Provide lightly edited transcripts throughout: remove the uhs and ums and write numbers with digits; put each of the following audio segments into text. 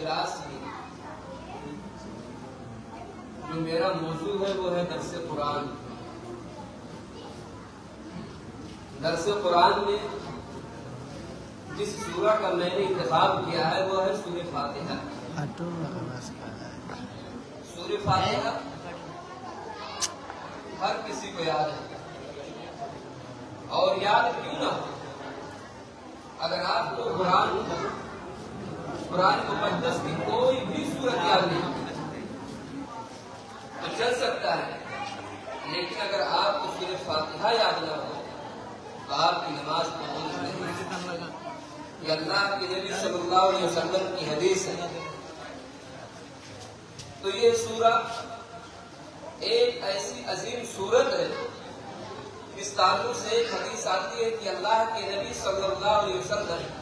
اجلاس میں جو میرا موضوع ہے وہ ہے درس قرآن۔ درس قرآن میں جس سورہ کا میں نے انتخاب کیا ہے وہ ہے سورہ فاتحہ۔ سورہ فاتحہ ہر کسی کو یاد ہے، اور یاد کیوں نہ ہو؟ اگر آپ کو قرآن مقدس کی کوئی بھی سورت یاد نہیں تو چل سکتا ہے، لیکن اگر آپ کو سورہ فاتحہ یاد نہ ہو تو آپ کی نماز قبول نہیں ہے۔ یہ اللہ کے نبی صلی اللہ علیہ وسلم کی حدیث ہے۔ تو یہ سورہ ایک ایسی عظیم سورت ہے، اس تعلق سے ایک حدیث آتی ہے کہ اللہ کے نبی صلی اللہ علیہ وسلم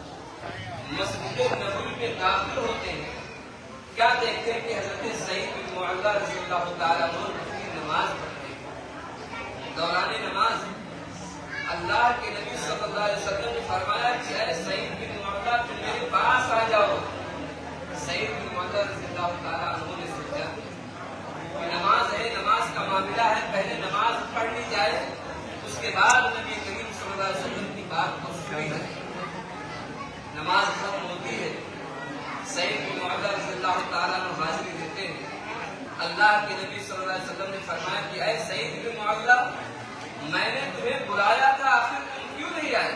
مسجد نبوی میں داخل ہوتے ہیں، کیا دیکھتے ہیں کہ حضرت سعید بن معلہ رضی اللہ تعالیٰ عنہ کی نماز پڑھتے ہیں۔ دوران نماز اللہ کے نبی صلی اللہ علیہ وسلم نے فرمایا کہ اے سعید بن معلہ تم میرے پاس آ جاؤ۔ سعید بن معلہ رضی اللہ تعالیٰ عنہ نے سوچا کہ نماز ہے، نماز کا معاملہ ہے، پہلے نماز پڑھ لی جائے، اس کے بعد نبی کریم صلی اللہ علیہ وسلم کی بات کو سنی ہے۔ نماز ختم ہوتی ہے، سعید بن معلہ رضی اللہ تعالیٰ عنہ حاضری دیتے ہیں۔ اللہ کے نبی صلی اللہ علیہ وسلم نے فرمایا کہ اے سعید بن معلہ میں نے تمہیں بلایا تھا، آخر تم کیوں نہیں آئے؟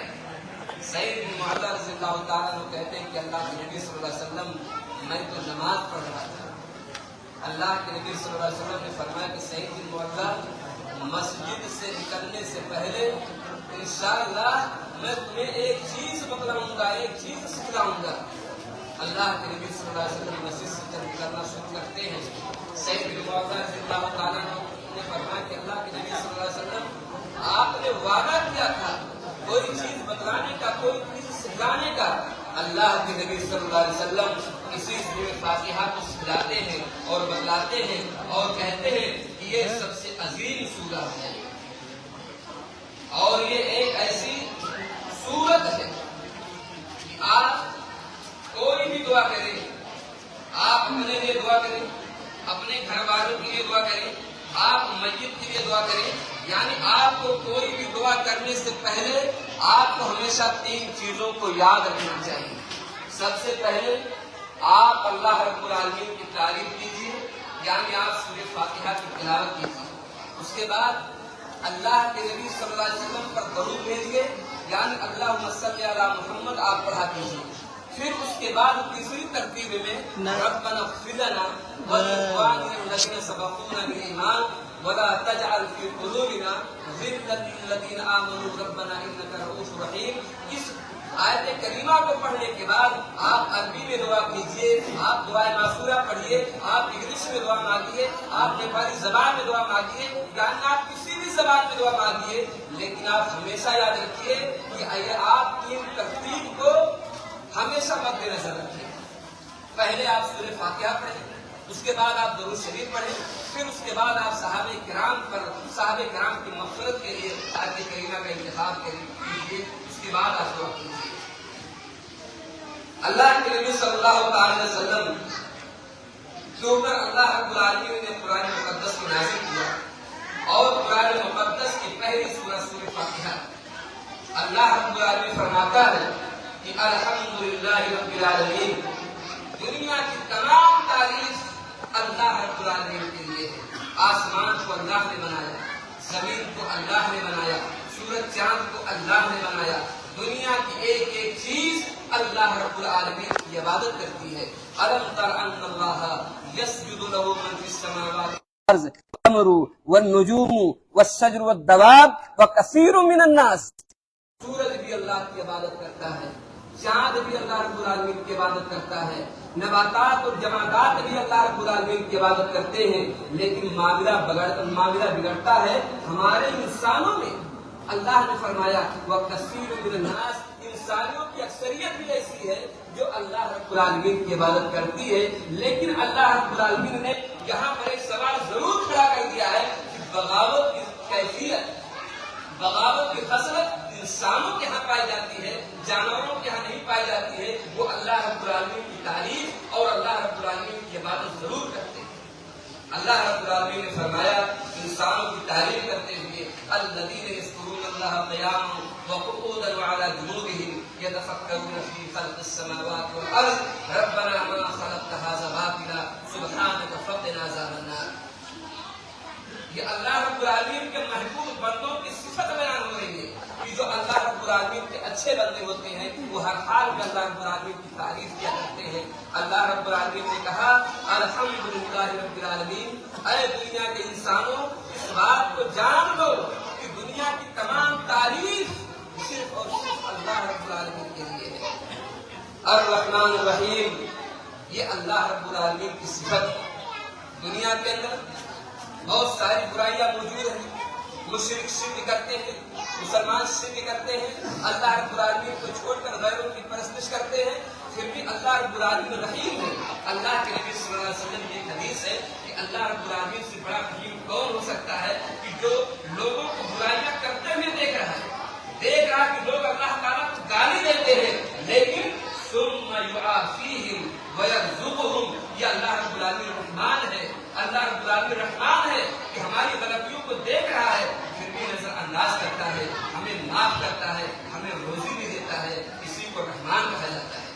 سعید بن معلہ رضی اللہ تعالیٰ عنہ کہتے ہیں کہ اللہ کے نبی صلی اللہ علیہ وسلم میں تو نماز پڑھ رہا تھا۔ اللہ کے نبی صلی اللہ علیہ وسلم نے فرمایا کہ سعید بن معلہ مسجد سے نکلنے سے پہلے انشاءاللہ میں تمہیں ایک چیز بتلاؤں گا، ایک چیز سکھلاؤں گا۔ اللہ کے نبی صلی اللہ علیہ وسلم مسجد سے جب نکلنا شروع کرتے ہیں، سعید بن معلہ رضی اللہ تعالیٰ نے فرمایا کہ اللہ کے نبی صلی اللہ علیہ وسلم آپ نے وعدہ کیا تھا کوئی چیز بتلانے کا، کوئی چیز سکھلانے کا۔ اللہ کے نبی صلی اللہ علیہ وسلم اسی سورہ فاتحہ کو سکھلاتے ہیں اور بتلاتے ہیں اور کہتے ہیں کہ یہ سب سے عظیم سورہ ہے، اور یہ ایک ایسی سورت ہے کہ آپ کوئی بھی دعا کریں، آپ اپنے لیے دعا کریں، اپنے گھر والوں کے لیے دعا کریں، آپ میت کے لیے دعا کریں، یعنی آپ کو کوئی بھی دعا کرنے سے پہلے آپ کو ہمیشہ تین چیزوں کو یاد رکھنا چاہیے۔ سب سے پہلے آپ اللہ رب العالمین کی تعریف کیجیے، یعنی آپ سورہ فاتحہ کی تلاوت کیجیے۔ اس کے بعد اللہ کے نبی صلی اللہ علیہ وسلم پر درود بھیجیے، یعنی اللہم صلی علی محمد آپ پڑھا کیجیے۔ پھر اس کے بعد تیسری ترتیب میں ربنا اغفر لنا ولإخواننا الذین سبقونا بالایمان ولا تجعل في قلوبنا غلا للذین آمنوا ربنا انک رؤوف رحیم۔ اس آیت کریمہ کو پڑھنے کے بعد آپ عربی میں دعا کیجیے، آپ دعائے معصورہ پڑھیے، آپ انگلش میں دعا مانگیے، آپ نیپالی زبان میں دعا مانگیے، یعنی آپ کسی بھی زبان میں دعا مانگیے، لیکن آپ ہمیشہ یاد رکھیے کہ آپ تین ترتیب کو ہمیشہ مد نظر رکھیں۔ پہلے آپ سورہ فاتحہ پڑھیں، اس کے بعد آپ درود شریف پڑھیں، پھر اس کے بعد آپ صحابہ کرام کی مغفرت کے لیے آیت کریمہ کا انتخاب کیجیے، اس کے بعد آپ دعا کیجیے۔ اللہ کے نبی صلی اللہ علیہ وسلم کے اوپر اللہ رب العالمین نے قرآن مقدس کو نازل کیا، اور قرآن مقدس کی پہلی سورہ سورہ فاتحہ۔ اللہ رب العالمین فرماتا ہے کہ الحمدللہ رب العالمین، دنیا کی تمام تعریف اللہ رب العالمین کے لیے ہے۔ آسمان کو اللہ نے بنایا، زمین کو اللہ نے بنایا، سورج چاند کو اللہ نے بنایا، دنیا کی ایک ایک چیز اللہ رب العالمین کی عبادت کرتی ہے۔ الم تر ان اللہ یسجد له من فی السماوات والارض والقمر والنجوم والشجر والدواب وکثیر من الناس۔ سورج بھی اللہ کی عبادت کرتا ہے، چاند بھی اللہ رب العالمین کی عبادت کرتا ہے، نباتات اور جمادات بھی اللہ رب العالمین کی عبادت کرتے ہیں، لیکن معاملہ بگڑتا ہے ہمارے انسانوں میں۔ اللہ نے فرمایا وَكَثِيرٌ مِّنَ النَّاسِ، انسانوں کی اکثریت بھی ایسی ہے جو اللہ رب العالمین کی عبادت کرتی ہے، لیکن اللہ رب العالمین نے یہاں پر ایک سوال ضرور کھڑا کر دیا ہے کہ بغاوت کی کیفیت، بغاوت کی خصلت انسانوں کے ہاں پائی جاتی ہے، جانوروں کے ہاں نہیں پائی جاتی ہے۔ وہ اللہ رب العالمین کی تعریف اور اللہ رب اللہ رب العالمین نے فرمایا انسانوں کی تعریف کرتے ہوئے الذین یذکرون اللہ قیاما وقعودا وعلی جنوبہم یتفکرون فی خلق السماوات والارض ربنا ما خلقت ھذا باطلا سبحانک فقنا عذاب النار. یہ اللہ رب العالمین کے محبوب بندوں کی صفت بیان ہو رہی ہے کہ جو اللہ رب العالمین کے اچھے بندے ہوتے ہیں وہ ہر حال میں اللہ رب العالمین کی تعریف کیا کرتے ہیں. اللہ رب العالمین نے کہا الحمدللہ رب العالمین، اے دنیا کے انسانوں اس بات کو جان لو کہ دنیا کی تمام تعریف صرف اور صرف اللہ رب العالمین کے لیے ہے. الرحمن الرحیم، یہ اللہ رب العالمین کی صفت. دنیا کے اندر بہت ساری برائیاں موجود ہیں. مشرک شرک کرتے ہیں، مسلمان شرک کرتے ہیں، اللہ رب العالمین کو چھوڑ کر غیروں کی پرستش کرتے ہیں، پھر بھی اللہ رب العالمین رحیم ہے. اللہ کے نبی صلی اللہ علیہ وسلم کی ایک حدیث ہے کہ اللہ رب العالمین سے بڑا رحیم کون ہو سکتا ہے کہ جو لوگوں کو برائیاں کرتے ہوئے دیکھ رہا ہے کہ لوگ اللہ تعالیٰ کو گالی دیتے ہیں لیکن ثم یعافیہم ویرزقہم. یہ اللہ رب العالمین رحمان ہے، اللہ رب العالمین رحمان ہے کہ ہماری غلطیوں کو دیکھ رہا ہے پھر بھی نظر انداز کرتا ہے، ہمیں معاف کرتا ہے، ہمیں روزی بھی دیتا ہے. اسی کو رحمان کہا جاتا ہے.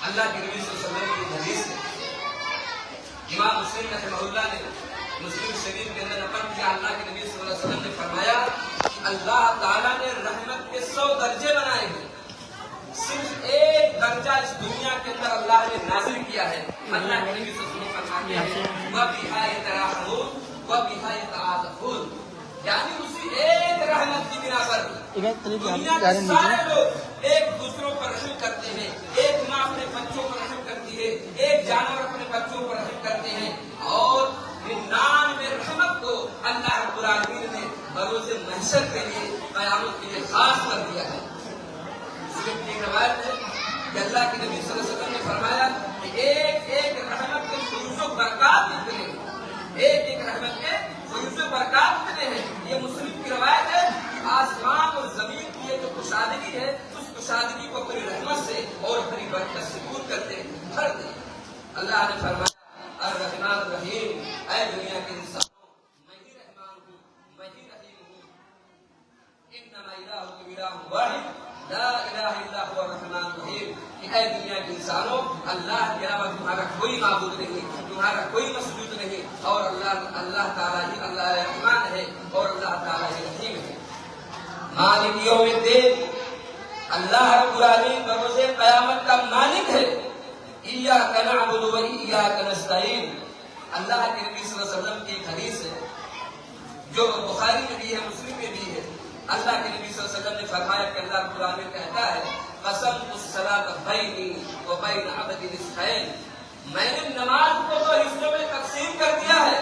اللہ کے نبی صلی اللہ علیہ وسلم کی حدیث ہے، امام مسلم رحمہ اللہ نے مسلم شریف کے اندر نقل کیا. اللہ کے نبی صلی اللہ علیہ وسلم نے فرمایا کہ اللہ تعالیٰ نے رحمت کے 100 درجے بنائے ہیں، صرف ایک درجہ اس دنیا کے اندر اللہ نے نازل کیا ہے. اللہ کے نبی صلی اللہ علیہ وسلم فرماتے ہیں وَبِهَا يَتَرَاحَمُونَ وَبِهَا يَتَعَاطَفُونَ، یعنی اسی ایک رحمت کی بنا پر دنیا کے سارے لوگ ایک دوسروں پر رحم کرتے ہیں. ایک ماں اپنے بچوں پر رحم کرتی ہے، ایک جانور اپنے بچوں پر رحم کرتے ہیں، اور 99 رحمت کو اللہ رب العالمین نے بروز محشر کے لیے قیامت کے لیے خاص کر دیا ہے. ایک روایت ہے کہ اللہ کے نبی صلی اللہ علیہ وسلم نے فرمایا کہ ایک ایک رحمت کے فیوز و برکات اتنے ہیں، ایک ایک رحمت کے فیوز و برکات اتنے ہیں. یہ مسلم کی روایت ہے کہ آسمان اور زمین کی یہ جو کشادگی ہے اس کشادگی کو اپنی رحمت سے اور اپنی برکت سے دور کرتے بھر دے. اللہ نے فرمایا الرحمن الرحیم، اے دنیا کے انسانوں میں ہی رحمان ہوں، میں ہی رحیم ہوں. انما الہکم الہ واحد لا الہ الا هو الرحمن الرحیم، کہ اے دنیا کے انسانوں اللہ کے علاوہ تمہارا کوئی معبود نہیں، تمہارا کوئی مسجود نہیں، اور اللہ تعالیٰ ہی اللہ رحمان ہے اور اللہ تعالیٰ ہی رحیم ہے. مالک یوم الدین، اللہ رب العالمین بروز قیامت کا مالک ہے. ایاک نعبد و ایاک نستعین، اللہ کے نبی صلی اللہ علیہ وسلم کی ایک حدیث ہے جو بخاری میں بھی ہے مسلم میں بھی ہے. اللہ کے نبی صلی اللہ علیہ وسلم نے فرمایا کہ اللہ رب العالمین کہتا ہے قسمت الصلاۃ بینی و بین عبدی نصفین، میں نے نماز کو دو حصوں میں تقسیم کر دیا ہے.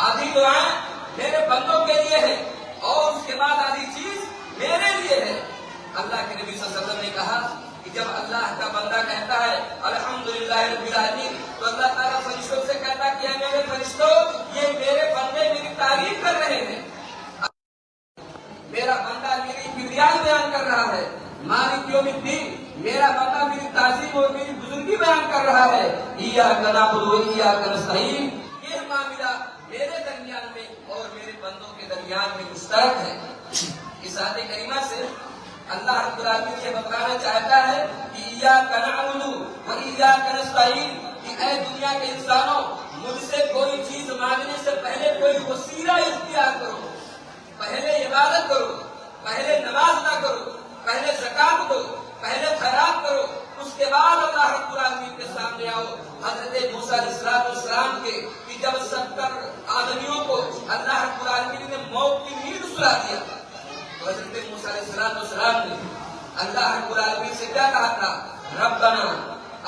آدھی دعائیں میرے بندوں کے لیے ہے اور اس کے بعد آدھی چیز میرے لیے ہے. اللہ کے نبی صلی اللہ علیہ وسلم نے کہا کہ جب اللہ کا بندہ کہتا ہے الحمدللہ رب العالمین تو اللہ تعالیٰ فرشتوں سے کہتا کہ اے میرے فرشتوں یہ میرے بندے میری تعریف کر رہے ہیں، میرا بندہ میری کبریائی بیان کر رہا ہے. مالک یوم الدین، میرا بندہ میری تعظیم اور میری بزرگی بیان کر رہا ہے. ایاک نعبد و ایاک نستعین، یہ معاملہ میرے درمیان میں اور میرے بندوں کے درمیان میں مشترک ہے. اس آیت کریمہ سے اللہ رب العالمین یہ بتانا چاہتا ہے کہ ایاک نعبد و ایاک نستعین، کہ اے دنیا کے انسانوں مجھ سے کوئی چیز مانگنے سے پہلے کوئی وسیلہ اختیار کرو، پہلے عبادت کرو، پہلے نماز نہ کرو، پہلے زکات دو، پہلے خیرات کرو، اس کے بعد اللہ رب العالمین کے سامنے آؤ. حضرت موسیٰ علیہ السلام کے کہ جب 70 آدمیوں کو اللہ رب العالمین نے موت کی نیند سلا دیا تو حضرت موسیٰ علیہ السلام نے اللہ رب العالمین سے کیا کہا تھا؟ ربنا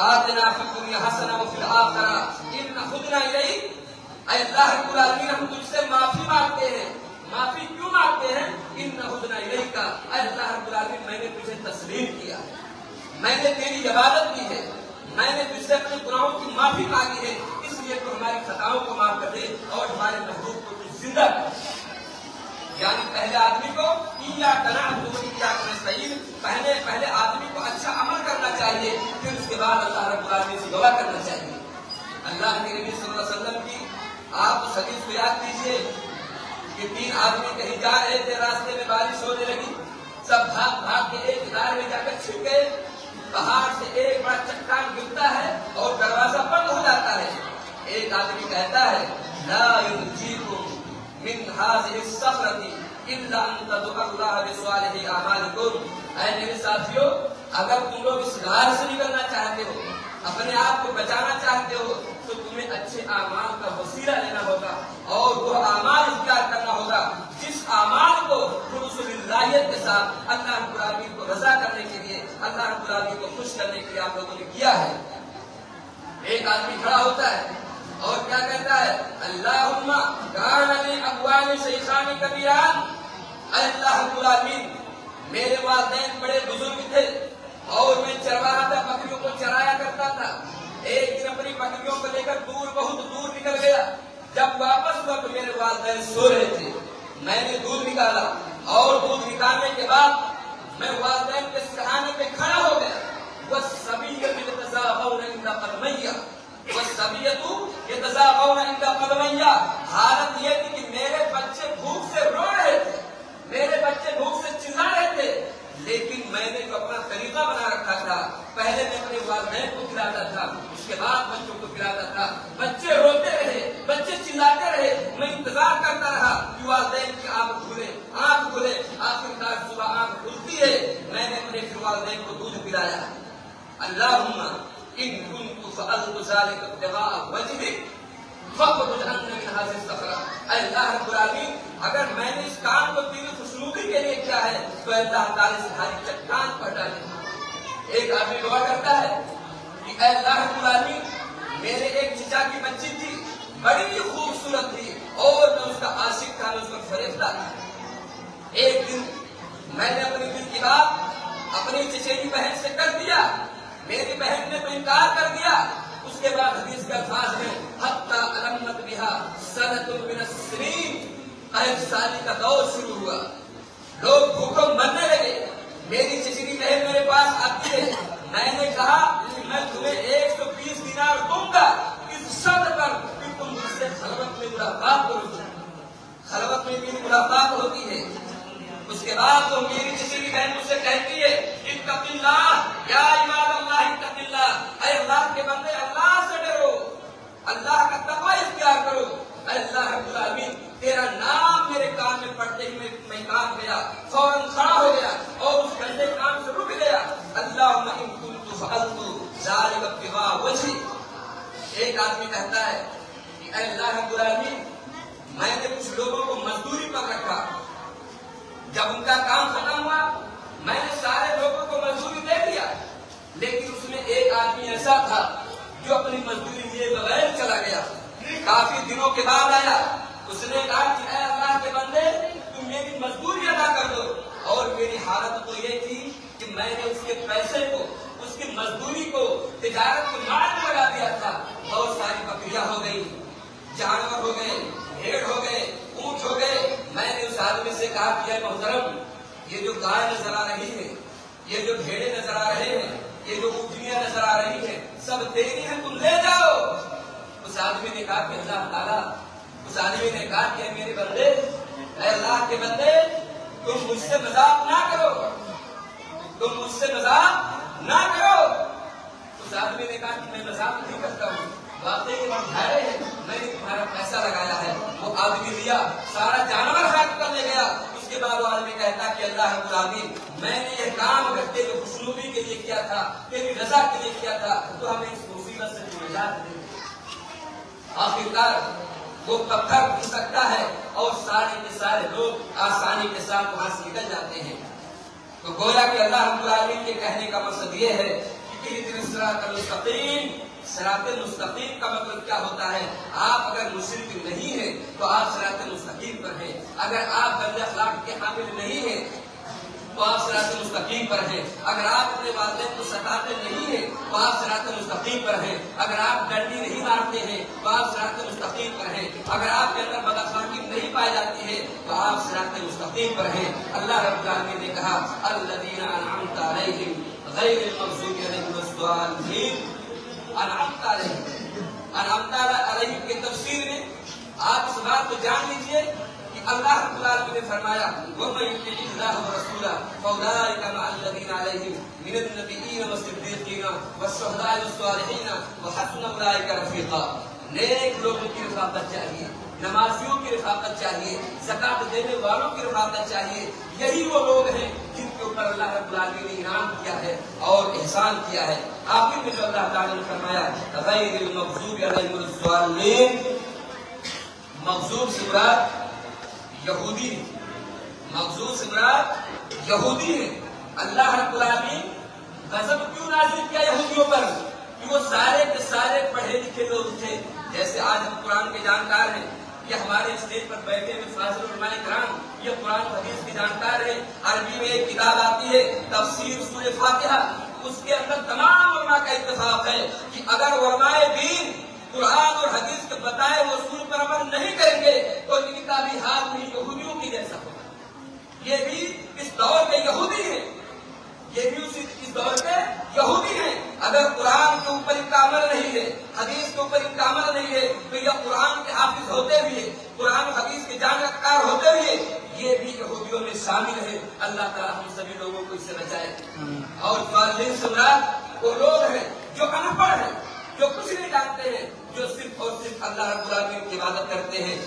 آتنا فی الدنیا حسنہ وفی الآخرہ انہ ہدنا الیک. اے اللہ رب العالمین ہم تجھ سے معافی مانگتے ہیں. معافی کیوں مانگتے ہیں؟ انہ ہدنا الیک، اے اللہ رب العالمین میں نے تجھے تسلیم کیا ہے، میں نے تیری عبادت کی ہے، میں نے تجھ سے اپنے گناہوں کی معافی مانگی ہے، اس لیے تو ہماری خطاؤں کو معاف کر دے اور ہمارے محبوب کو تو زندہ کر. یعنی پہلے آدمی کو ایاک نعبد و ایاک نستعین، پہلے آدمی کو اچھا عمل کرنا چاہیے، پھر اس کے بعد اللہ رب العالمین سے دعا کرنا چاہیے. اللہ کے نبی صلی اللہ علیہ وسلم کی آپ اس حدیث کو یاد کیجیے کہ 3 آدمی کہیں جا رہے تھے، راستے میں بارش ہونے لگی، سب بھاگ بھاگ کے ایک ادارے میں جا کر چھپ گئے. پہاڑ سے ایک بڑا چٹان گرتا ہے اور دروازہ بند ہو جاتا ہے. ایک آدمی کہتا ہے لا ينجيكم من هذه الصخرة الا ان تدعوا الله بصالح اعمالكم. اے میرے ساتھیو، اگر تم لوگ اس غار سے نکلنا چاہتے ہو، اپنے آپ کو بچانا چاہتے ہو، تو تمہیں اچھے اعمال کا وسیلہ لینا ہوگا اور وہ اعمال اختیار کرنا ہوگا جس اعمال کو خلوص للہیت کے ساتھ اللہ رب العالمین کو رضا کرنے کے لیے، اللہ رب العالمین کو خوش کرنے کے لیے آپ لوگوں نے کیا ہے. ایک آدمی کھڑا ہوتا ہے اور کیا کہتا ہے اللہم کان لی ابوان شیخان کبیران. اللہ رب العالمین، میرے والدین بڑے بزرگ تھے اور میں چرواہا تھا، بکریوں کو چرایا کرتا تھا. ایک دن اپنی بکریوں کو لے کر بہت دور نکل گیا. جب واپس ہوا تو میرے والدین سو رہے تھے. میں نے دودھ نکالا اور دودھ نکالنے کے بعد میں والدین کے سرہانے پہ کھڑا ہو گیا. والصبیۃ یتزاغون عند قدمیہ، والصبیۃ یتزاغون عند قدمیہ. حالت یہ تھی کہ میرے بچے بھوک سے رو رہے تھے، میرے بچے بھوک سے چلا رہے تھے، لیکن میں نے جو اپنا طریقہ بنا رکھا تھا، پہلے میں اپنے والدین کو کھلاتا تھا، اس کے بعد بچوں کو کھلاتا تھا. بچے روتے رہے، بچے چلاتے رہے، میں انتظار کرتا رہا کہ والدین کی آنکھ کھلے. آخرکار صبح آنکھ کھلتی ہے، میں نے اپنے والدین کو دودھ پلایا. اللہم ان کنت فعلت ذلک ابتغاء وجہک فاخرج عنا من هذه الصخرة. اے اللہ رب العالمین، اگر میں نے اس کام کو تیری خوشنودی کے لیے کیا ہے تو اللہ تعالی سے ہماری چٹان پر ڈالے. ایک آدمی دعا کرتا ہے کہ اے اللہ رب العالمین، میرے ایک چچا کی بچی تھی، بڑی خوبصورت تھی اور میں اس کا عاشق تھا، میں اس کا فریفتہ تھا. ایک دن میں نے اپنی دل کی بات اپنی چچیری بہن سے کر دیا. میری بہن نے تو انکار کر دیا. اس کے بعد حدیث کے الفاظ ہیں حتی علمت بها سنۃ من السنین، 1 سال کا دور شروع ہوا. لوگ بھوکوں مرنے لگے. میری چچیری بہن میرے پاس آتی ہے. میں نے کہا کہ میں تمہیں 120 دینار دوں گا اس شرط پر کہ تم مجھ سے خلوت میں ملاقات کرو. خلوت میں میری ملاقات ہوتی ہے. اس کے بعد تو میری چچیری بہن مجھ سے کہتی ہے اتق اللہ یا عباد اللہ، اتق اللہ، اے اللہ کے بندے اللہ سے ڈرو، اللہ کا تقوی اختیار کرو. اے اللہ رب العالمین، تیرا نام میرے کان میں پڑھتے ہی میں کان گیا، فوراً کھڑا ہو گیا اور اس گندے کام سے رک گیا. اللہم ان کنت فعلت ذلک ابتغاء وجہک. ایک آدمی کہتا ہے کہ اے اللہ رب العالمین، میں نے کچھ لوگوں کو مزدوری پر رکھا. جب ان کا کام ختم ہوا میں نے سارے لوگوں کو مزدوری دے دیا، لیکن اس میں ایک آدمی ایسا تھا جو اپنی مزدوری لیے بغیر چلا گیا. کافی دنوں کے بعد آیا. اس نے کہا کہ اے اللہ کے بندے، تم میری مزدوری ادا کر دو. اور میری حالت تو یہ تھی کہ میں نے اس کے پیسے کو، اس کی مزدوری کو تجارت کے مال میں لگا دیا تھا. بہت ساری بکریاں ہو گئی، جانور ہو گئے، بھیڑ ہو گئے، اونٹ ہو گئے. میں نے اس آدمی سے کہا کہ اے محترم، یہ جو گائے نظر آ رہی ہے، یہ جو بھیڑے نظر آ رہے ہیں، یہ جو اونٹنیاں نظر آ رہی ہیں، سب تیری ہیں، تم لے جاؤ. اس آدمی نے کہا کہ اللہ تعالیٰ، اس آدمی نے کہا کہ میرے بندے، اے اللہ کے بندے، تم مجھ سے مذاق نہ کرو، تم مجھ سے مذاق نہ کرو. اس آدمی نے کہا کہ میں مذاق نہیں کرتا ہوں، واقعی کہ ہم ٹھہرے ہیں، میں نے تمہارا پیسہ لگایا ہے. وہ آدمی لیا، سارا جانور ہاتھ کرنے گیا. اس کے بعد وہ آدمی کہتا کہ اللہ رب العالمین، میں نے یہ کام کرتے جو خوشنودی کے لیے کیا تھا، تیری رضا کے لیے کیا تھا، تو ہمیں اس مصیبت سے نجات دے. آخرکار وہ پتھر کھسکتا ہے اور سارے کے سارے لوگ آسانی کے ساتھ وہاں سے نکل جاتے ہیں. تو گویا کہ اللہ رب العالمین کے کہنے کا مقصد یہ ہے کہ صراط المستقیم، صراط مستقیم کا مطلب کیا ہوتا ہے؟ آپ اگر مشرک نہیں ہیں تو آپ صراط مستقیم پر ہیں. اگر آپ بد اخلاق کے حامل نہیں ہیں تو آپ صراط مستقیم پر ہیں. اگر آپ اپنے والدین کو ستاتے نہیں ہیں تو آپ صراط مستقیم پر ہیں. اگر آپ ڈنڈی نہیں مارتے ہیں تو آپ صراط مستقیم پر ہیں. اگر آپ کے اندر بد اخلاقی نہیں پائی جاتی ہے تو آپ صراط مستقیم پر ہیں. اللہ رب العالمین نے کہا الذین انعمت علیہم غیر المغضوب علیہم ولا الضالین. انعمت علیہم، انعمت علیہم کی تفسیر میں آپ اس بات کو جان لیجئے کہ اللہ رب العالمین نے فرمایا وَمَن يُطِعِ اللَّهَ وَرَسُولَهُ فَأُولَٰئِكَ مَعَ الَّذِينَ عَلَيْهِم مِّنَ النَّبِيِّينَ وَالصِّدِّيقِينَ وَالشُّهَدَاءِ وَالصَّالِحِينَ وَحَسُنَ أُولَٰئِكَ رَفِيقًا۔ نیک لوگوں کی رفاقت چاہیے، نمازیوں کی رفاقت چاہیے، زکات دینے والوں کی رفاقت چاہیے۔ یہی وہ لوگ ہیں جن کے اوپر اللہ رب العالمین نے انعام کیا ہے اور احسان کیا ہے۔ آخر میں جو اللہ تعالیٰ نے فرمایا غیر المغضوب علیہم ولا الضالین، مغضوب سے مراد یہودی ہے، مغضوب سے مراد یہودی ہے۔ اللہ رب العالمین غضب کیوں نازل کیا یہودیوں پر؟ کہ وہ سارے کے سارے پڑھے لکھے لوگ تھے۔ جیسے آج ہم قرآن کے جانکار ہیں، یہ ہمارے اسٹیج پر بیٹھے ہوئے فاضل علماء کرام یہ قرآن حدیث کے جانکار ہیں۔ عربی میں ایک کتاب آتی ہے تفسیر سورہ فاتحہ، اس کے اندر تمام علماء کا اتفاق ہے کہ اگر علماء دین قرآن اور حدیث کے بتائے وہ اصول پر عمل نہیں کریں گے تو ان کی کتابی حال میں یہودیوں کی جیسا ہوگا۔ یہ بھی اس دور کے یہودی ہیں، یہ بھی اس دور کے یہودی ہیں۔ اگر قرآن کے اوپر ان کا عمل نہیں ہے، حدیث کے اوپر ان کا عمل نہیں ہے تو یہ قرآن کے حافظ ہوتے ہوئے، قرآن و حدیث کے جانکار ہوتے ہوئے یہ بھی یہودیوں میں شامل ہے۔ اللہ تعالیٰ ہم سبھی لوگوں کو اس سے بچائے۔ اور ضالین سے مراد وہ لوگ ہیں جو ان پڑھ ہیں، جو کچھ نہیں جانتے ہیں، جو صرف اور صرف اللہ رب العالمین کی عبادت کرتے ہیں،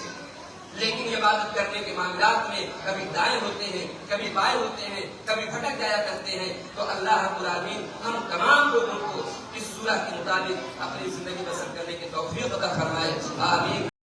لیکن عبادت کرنے کے معاملات میں کبھی دائیں ہوتے ہیں، کبھی بائیں ہوتے ہیں، کبھی بھٹک جایا کرتے ہیں۔ تو اللہ رب العالمین ہم تمام لوگوں کو اس سورہ کے مطابق اپنی زندگی بسر کرنے کی توفیق عطا فرمائے، آمین۔